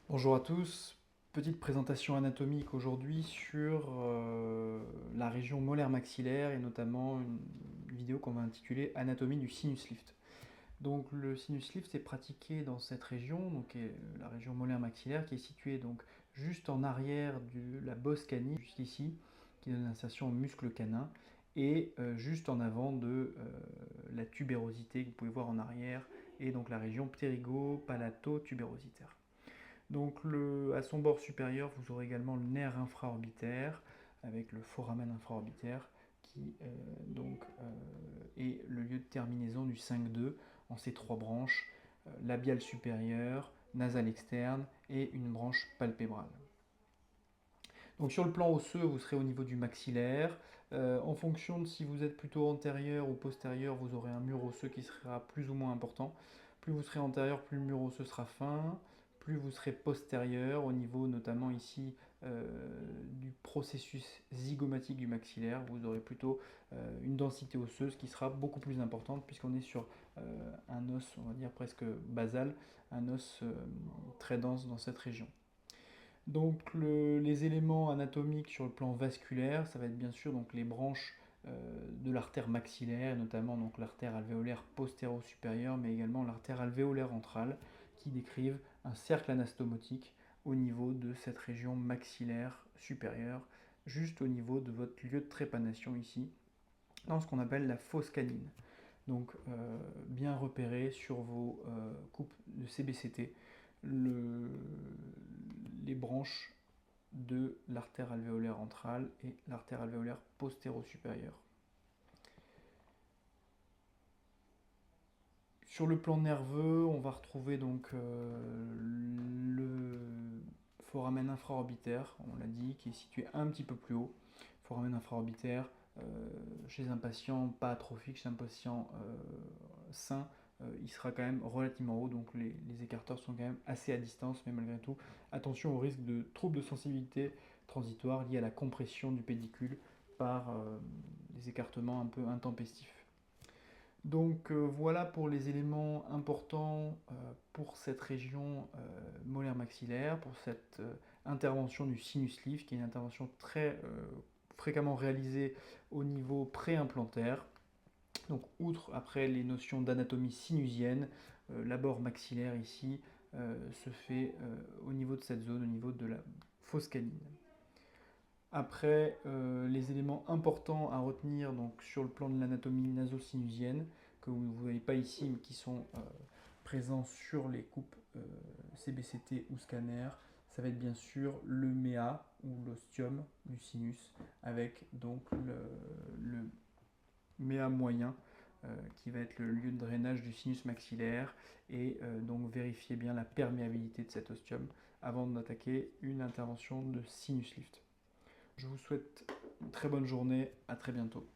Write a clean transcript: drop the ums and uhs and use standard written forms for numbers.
Bonjour à tous, petite présentation anatomique aujourd'hui sur la région molaire maxillaire et notamment une vidéo qu'on va intituler Anatomie du sinus lift. Donc le sinus lift est pratiqué dans cette région, donc la région molaire maxillaire qui est située donc juste en arrière de la bosse canine, juste ici, qui donne l'insertion au muscle canin, et juste en avant de la tubérosité que vous pouvez voir en arrière, et donc la région ptérygo-palato-tubérositaire. Donc à son bord supérieur, vous aurez également le nerf infraorbitaire avec le foramen infraorbitaire qui est le lieu de terminaison du 5-2 en ces trois branches, labiale supérieure, nasale externe et une branche palpébrale. Donc sur le plan osseux, vous serez au niveau du maxillaire. En fonction de si vous êtes plutôt antérieur ou postérieur, vous aurez un mur osseux qui sera plus ou moins important. Plus vous serez antérieur, plus le mur osseux sera fin. Plus vous serez postérieur, au niveau notamment ici du processus zygomatique du maxillaire, vous aurez plutôt une densité osseuse qui sera beaucoup plus importante puisqu'on est sur un os, on va dire presque basal, un os très dense dans cette région. Donc les éléments anatomiques sur le plan vasculaire, ça va être bien sûr donc, les branches de l'artère maxillaire, notamment donc l'artère alvéolaire postéro-supérieure, mais également l'artère alvéolaire ventrale, qui décrivent un cercle anastomotique au niveau de cette région maxillaire supérieure, juste au niveau de votre lieu de trépanation ici, dans ce qu'on appelle la fosse canine. Donc bien repérer sur vos coupes de CBCT les branches de l'artère alvéolaire ventrale et l'artère alvéolaire postéro-supérieure. Sur le plan nerveux, on va retrouver donc le foramen infraorbitaire, on l'a dit, qui est situé un petit peu plus haut. Foramen infraorbitaire, chez un patient pas atrophique, chez un patient sain, il sera quand même relativement haut, donc les écarteurs sont quand même assez à distance, mais malgré tout, attention au risque de troubles de sensibilité transitoire liés à la compression du pédicule par des écartements un peu intempestifs. Donc voilà pour les éléments importants pour cette région molaire maxillaire, pour cette intervention du sinus lift, qui est une intervention très fréquemment réalisée au niveau préimplantaire. Donc outre après les notions d'anatomie sinusienne, l'abord maxillaire ici se fait au niveau de cette zone, au niveau de la fosse canine. Après, les éléments importants à retenir donc, sur le plan de l'anatomie naso-sinusienne, que vous ne voyez pas ici, mais qui sont présents sur les coupes CBCT ou scanner, ça va être bien sûr le méa ou l'ostium du sinus, avec donc le méa moyen, qui va être le lieu de drainage du sinus maxillaire, et donc vérifier bien la perméabilité de cet ostium avant d'attaquer une intervention de sinus lift. Je vous souhaite une très bonne journée, à très bientôt.